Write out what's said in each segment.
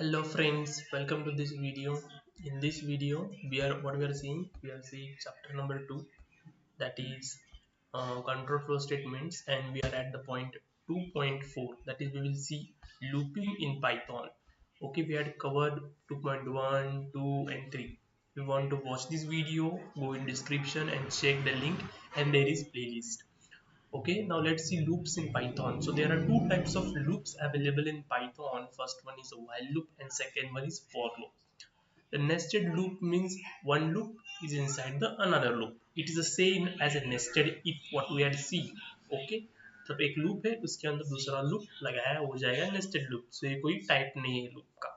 Hello friends, welcome to this video. In this video, we are seeing chapter number 2, that is control flow statements, and we are at the point 2.4, that is we will see looping in Python. Okay, we had covered 2.1, 2 and 3. If you want to watch this video, go in description and check the link, and there is playlist. Okay, now let's see loops in Python. So there are two types of loops available in Python. First one is a while loop and second one is for loop. The nested loop means one loop is inside the another loop. It is the same as a nested if what we had seen. Okay, तो एक loop है उसके अंदर दूसरा loop लगाया हो जाएगा nested loop. सो ये कोई टाइप नहीं है लूप का.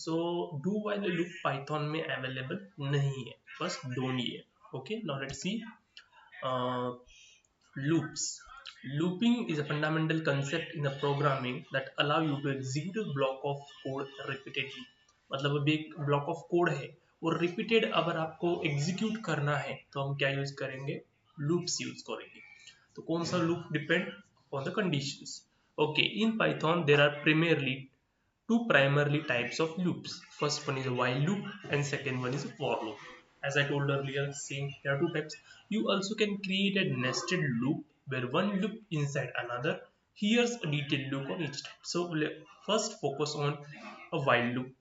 So do while loop Python में अवेलेबल नहीं है, बस डोंट ही है. Okay, now let's see loops. Looping is a fundamental concept in the programming that allow you to execute a block of code repeatedly. मतलब अभी एक block of code है वो रिपीटेड अगर आपको एग्जीक्यूट करना है तो हम क्या यूज करेंगे, लूप्स यूज करेंगे. तो कौन सा loop, depend on the conditions. Okay, in Python there are primarily two primarily types of loops. First one is a while loop and second one is a for loop. As I told earlier, same, there are two types. You also can create a nested loop where one loop inside another. Here's a detailed loop on each type. So first focus on a while loop.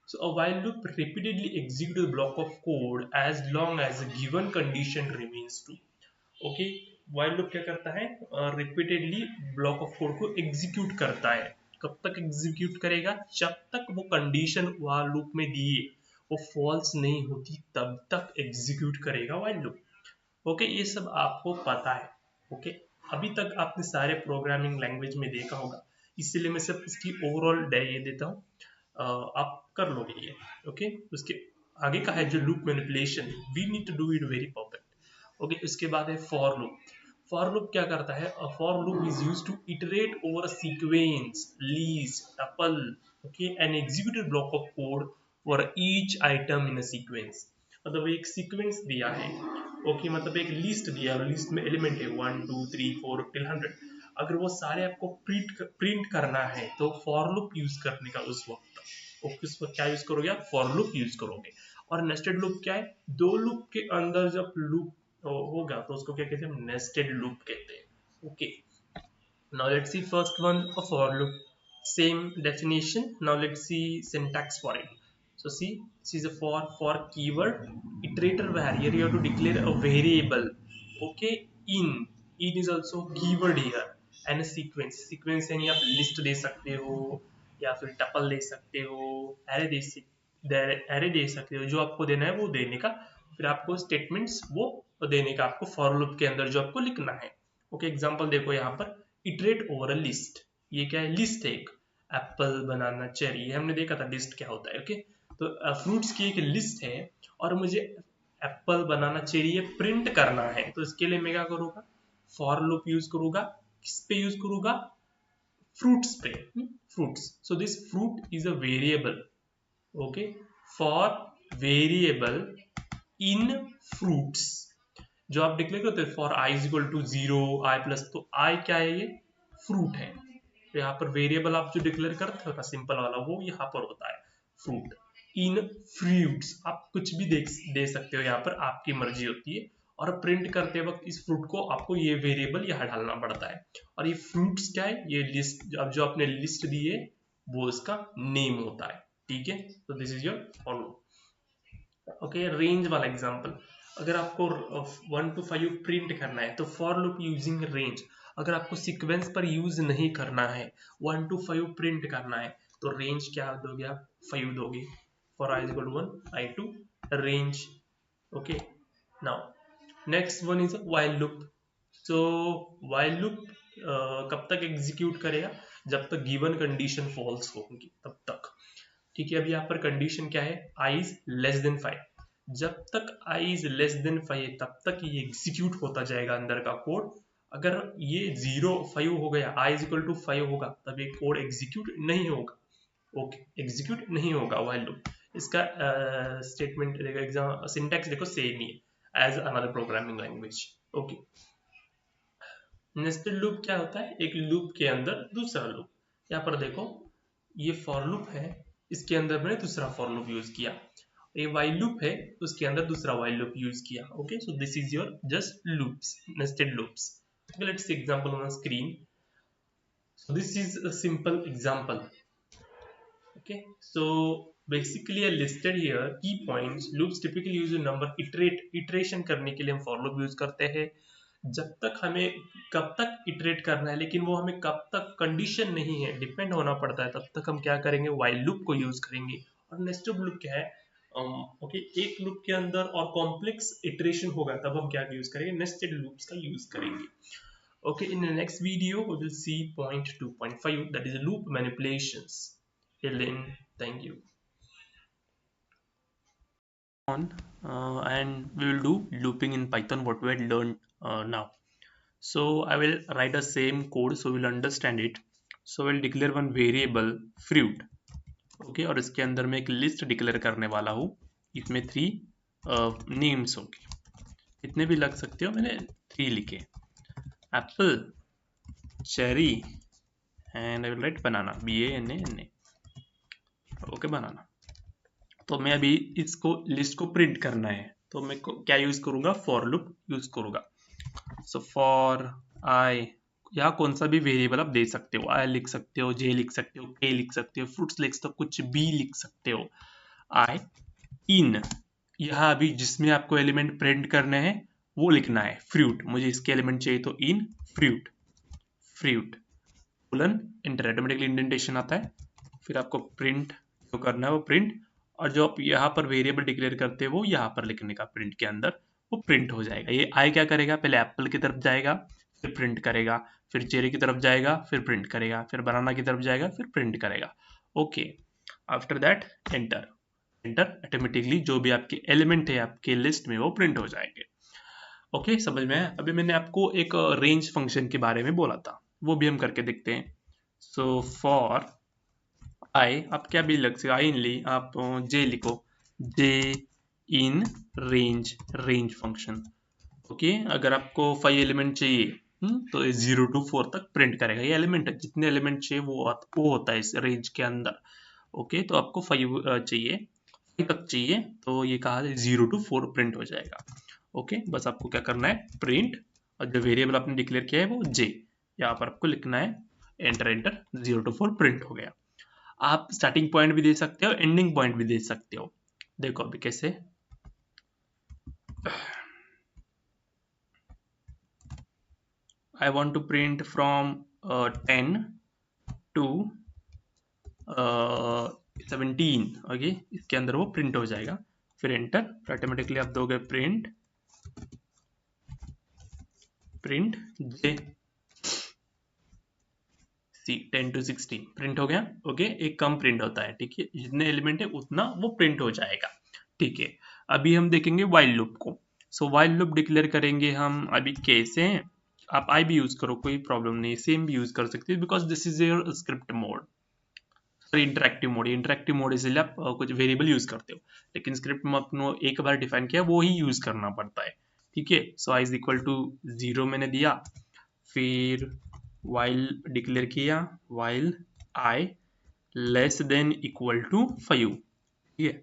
So a while loop repeatedly executes a block of code as long as a given condition remains true. Okay, while loop क्या करता है, repeatedly block of code को execute करता है. कब तक execute करेगा, जब तक वो कंडीशन वहां लूप में दी है वो फॉल्स नहीं होती तब तक एग्जीक्यूट करेगा वाइल लूप. ओके, ये सब आपको पता है. ओके, अभी तक आपने सारे प्रोग्रामिंग लैंग्वेज में देखा होगा, इसलिए मैं सिर्फ इसकी ओवरऑल ये देता हूँ, आप कर लोगे ये. ओके, उसके आगे का है जो loop manipulation, we need to do it very perfect. Okay, उसके बाद है फॉर लूप. फॉर लूप क्या करता है, a for loop is used to iterate over a sequence, list, tuple, okay, an executed block of code for each item in a sequence. मतलब एक sequence दिया है, ओके, मतलब एक लिस्ट दिया है, लिस्ट में एलिमेंट है 1 2 3 4 टिल 100. अगर वो सारे आपको प्रिंट करना है तो फॉर लूप यूज करने का उस वक्त, ओके, उस वक्त क्या यूज करोगे आप, फॉर लूप यूज करोगे. और नेस्टेड लूप क्या है, दो लूप के अंदर जब लूप होगा तो उसको क्या कहते हैं, नेस्टेड लूप कहते हैं. Okay, now let's see first one, a for loop. Same definition. Now let's see syntax for it. So see, this is a for keyword, iterator variable. You have to declare a variable. Okay, in is also keyword here, and a sequence यानी आप list दे सकते हो या फिर tuple दे सकते हो, array दे सकते हो, जो आपको देना है वो देने का, फिर आपको स्टेटमेंट्स वो देने का आपको फॉर लूप के अंदर जो आपको लिखना है. ओके, एग्जांपल देखो यहाँ पर, इटरेट ओवर अ लिस्ट. ये क्या है, लिस्ट है एक, एप्पल, बनाना, चेरी, ये हमने देखा था लिस्ट क्या होता है. ओके, तो फ्रूट्स की एक लिस्ट है और मुझे एप्पल, बनाना, चेरी ये प्रिंट करना है, तो इसके लिए मैं क्या करूँगा, फॉर लूप यूज करूँगा. किस पे यूज करूँगा, फ्रूट्स पे. Fruits, so this fruit is a variable. Okay, for variable in fruits जो आप डिक्लेयर करते हैं, for I is equal to 0, I plus, तो आई क्या है, ये फ्रूट है. तो यहाँ पर वेरिएबल आप जो डिक्लेयर करते हो ना, सिंपल वाला, वो यहाँ पर होता है फ्रूट. इन फ्रूट्स आप कुछ भी दे सकते हो, यहाँ पर आपकी मर्जी होती है. और प्रिंट करते वक्त इस फ्रूट को आपको ये वेरिएबल यहाँ डालना पड़ता है. और ये फ्रूट्स क्या है, ये लिस्ट, अब जो आपने लिस्ट दी है वो इसका नेम होता है. ठीक है, तो this is your for loop. Okay, range वाला एग्जांपल, अगर आपको 1 to 5 प्रिंट करना है तो फॉर लूप यूजिंग रेंज. अगर आपको सीक्वेंस पर यूज नहीं करना है, 1 to 5 प्रिंट करना है, तो रेंज क्या दोगे आप, 5 दोगे. For I is equal to 1, I 2, range. Okay, now next one is while loop. So while loop कब तक एग्जीक्यूट करेगा, जब तक गिवन कंडीशन फॉल्स होगी तब तक. ठीक है, अभी यहाँ पर कंडीशन क्या है, आई इज लेस देन 5. जब तक i इज लेस देन 5 तब तक ये एग्जीक्यूट होता जाएगा अंदर का कोड. अगर ये 0 5 हो गया, i इज इक्वल टू 5 होगा, तब ये कोड एग्जीक्यूट नहीं होगा. ओके, एग्जीक्यूट नहीं होगा व्हाइल लूप. इसका स्टेटमेंट देखो, एग्जाम सिंटैक्स देखो, सेम ही है as another programming language. Okay, nested loop क्या होता है, एक लूप के अंदर दूसरा लूप. यहाँ पर देखो, ये फॉर लूप है इसके अंदर मैंने दूसरा फॉर लूप यूज किया, ये वाइल लूप है उसके अंदर दूसरा वाइल लूप यूज किया। Okay, so this is your just loops, nested loops. Okay, let's see example on the screen. So this is a simple example. Okay, so basically I listed here key points. Loops typically use a number iteration करने के लिए हम for loop use करते हैं। जब तक हमें कब तक इटरेट करना है, लेकिन वो हमें कब तक कंडीशन नहीं है, डिपेंड होना पड़ता है, तब तक हम क्या करेंगे, while लूप को यूज करेंगे। और नेस्टेड लूप क्या है, ओके एक लूप के अंदर और कॉम्प्लेक्स इटरेशन होगा तब हम क्या यूज करेंगे, नेस्टेड लूप्स का यूज करेंगे। Okay, in the next video, we will see point 2.5, that is loop manipulations. Till thank you. And we will do looping in Python, what we had learned now. So I will write the same code so we'll understand it. So we'll declare one variable fruit. Okay, और इसके अंदर मैं एक list declare करने वाला हूँ, इसमें 3 names होंगे, इतने भी लग सकते हो, मैंने 3 लिखे, apple, cherry and I will write banana, BANANA। Okay, banana. तो मैं अभी इसको लिस्ट को प्रिंट करना है, तो मैं क्या यूज करूंगा, फॉर लूप यूज करूंगा। सो फॉर आई, यहाँ कौन सा भी वेरिएबल आप दे सकते हो, आई लिख सकते हो, जे लिख सकते हो, के लिख सकते हो, फ्रूट्स लिख सकते हो, कुछ भी लिख सकते हो। आई इन, यहाँ अभी जिसमें आपको एलिमेंट प्रिंट करने हैं वो लिखना है फ्रूट, मुझे इसके एलिमेंट चाहिए तो in fruit, fruit colon inter, automatically indentation आता है, फिर आपको प्रिंट जो करना है वो प्रिंट, और जो आप यहाँ पर वेरिएबल डिक्लेयर करते हैं वो यहाँ पर लिखने का, प्रिंट के अंदर वो प्रिंट हो जाएगा। ये आई क्या करेगा, पहले एप्पल की तरफ जाएगा फिर प्रिंट करेगा, फिर चेरी की तरफ जाएगा फिर प्रिंट करेगा, फिर बनाना की तरफ जाएगा फिर प्रिंट करेगा। Okay, after that enter, enter, automatically जो भी आपके एलिमेंट है आपके लिस्ट में वो प्रिंट हो जाएंगे। ओके, समझ में आया? अभी मैंने आपको एक रेंज फंक्शन के बारे में बोला था, वो भी हम करके देखते हैं। सो फॉर आई, आप क्या भी लग सकते, आई इन ली, आप जे लिखो, J in range, range function. Okay, अगर आपको 5 एलिमेंट चाहिए तो 0 to 4 तक प्रिंट करेगा, ये एलिमेंट है, जितने एलिमेंट चाहिए वो होता है इस रेंज के अंदर। ओके, तो आपको 5 चाहिए, 5 तक चाहिए, तो ये कहा 0 to 4 प्रिंट हो जाएगा। ओके, बस आपको क्या करना है, प्रिंट, और जो वेरिएबल आपने डिक्लेयर किया है वो जे, यहाँ पर आपको लिखना है, एंटर एंटर, 0 to 4 प्रिंट हो गया। आप स्टार्टिंग पॉइंट भी दे सकते हो, एंडिंग पॉइंट भी दे सकते हो। देखो अभी कैसे, I want to print from 10 to 17। Okay, इसके अंदर वो प्रिंट हो जाएगा, फिर एंटर, फिर ऑटोमेटिकली आप दोगे print, print J C 10 to 16 print हो गया। ओके, एक कम प्रिंट होता है, ठीक है, जितने एलिमेंट है उतना वो प्रिंट हो जाएगा। ठीक है, अभी हम देखेंगे वाइल लूप को। सो वाइल लूप डिक्लेयर करेंगे हम, अभी कैसे हैं, आप आई भी यूज करो, कोई प्रॉब्लम नहीं, सेम भी यूज कर सकते हैं, because this is your script mode, interactive mode, interactive mode इसलिए आप कुछ वेरिएबल यूज करते हो, लेकिन स्क्रिप्ट में आपने एक बार डिफाइन किया वो ही यूज करना पड़ता है। ठीक है, so I is equal to 0 मैंने दिया, फिर वाइल डिक्लेयर किया, while I less than equal to 5। ठीक है,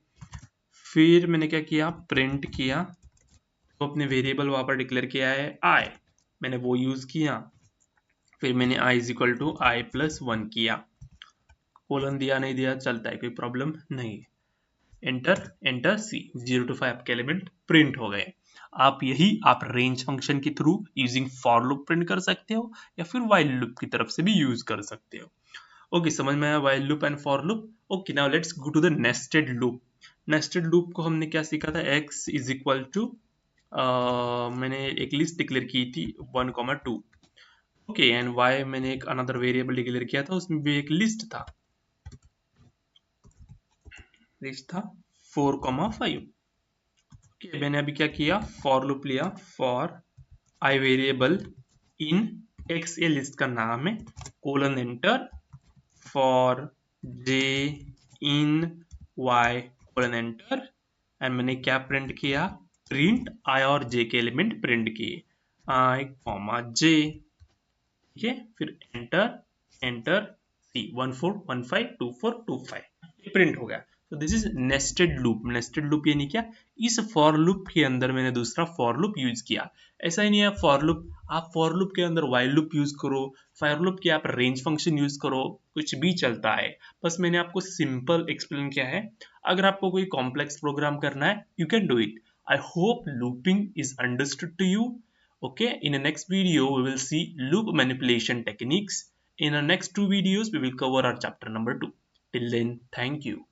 फिर मैंने क्या किया, प्रिंट किया, तो अपने वेरिएबल वहां पर डिक्लेयर किया है आई, मैंने वो यूज किया, फिर मैंने I is equal to I plus 1 किया, कोलन दिया नहीं दिया चलता है, कोई प्रॉब्लम नहीं। एंटर एंटर, सी 0 to 5 आपके एलिमेंट प्रिंट हो गए। आप यही आप रेंज फंक्शन के through using for loop print कर सकते हो, या फिर वाइल लूप की तरफ से भी यूज कर सकते हो। ओके, समझ में आया while loop and for loop. Okay, now let's go to the nested loop. Nested loop को हमने क्या सीखा था, x इज इक्वल टू, मैंने एक लिस्ट डिक्लेयर की थी 1, 2। ओके, एंड y मैंने एक अनदर वेरिएबल डिक्लेयर किया था, उसमें भी एक लिस्ट था, लिस्ट था 4, 5। ओके, मैंने अभी क्या किया, फॉर लूप लिया, for I variable in x, ये लिस्ट का नाम है, colon enter, for j in y colon enter, and मैंने क्या प्रिंट किया, प्रिंट आई और j के एलिमेंट प्रिंट किए, i कॉमा j। ठीक है, फिर एंटर एंटर, सी 1, 4, 1, 5, 2, 4, 2, 5। प्रिंट हो गया। तो this is nested loop. Nested loop यानी क्या, इस फॉर लूप के अंदर मैंने दूसरा फॉर लूप यूज किया। ऐसा ही नहीं है फॉर लूप, आप फॉर लूप के अंदर वाइल लूप यूज करो, फॉर लूप के आप रेंज फंक्शन यूज करो, कुछ भी चलता है। बस मैंने आपको सिंपल एक्सप्लेन किया है। अगर आपको कोई कॉम्प्लेक्स प्रोग्राम करना है, you can do it. I hope looping is understood to you. Okay, in the next video we will see loop manipulation techniques. In our next two videos we will cover our chapter number 2. Till then, thank you.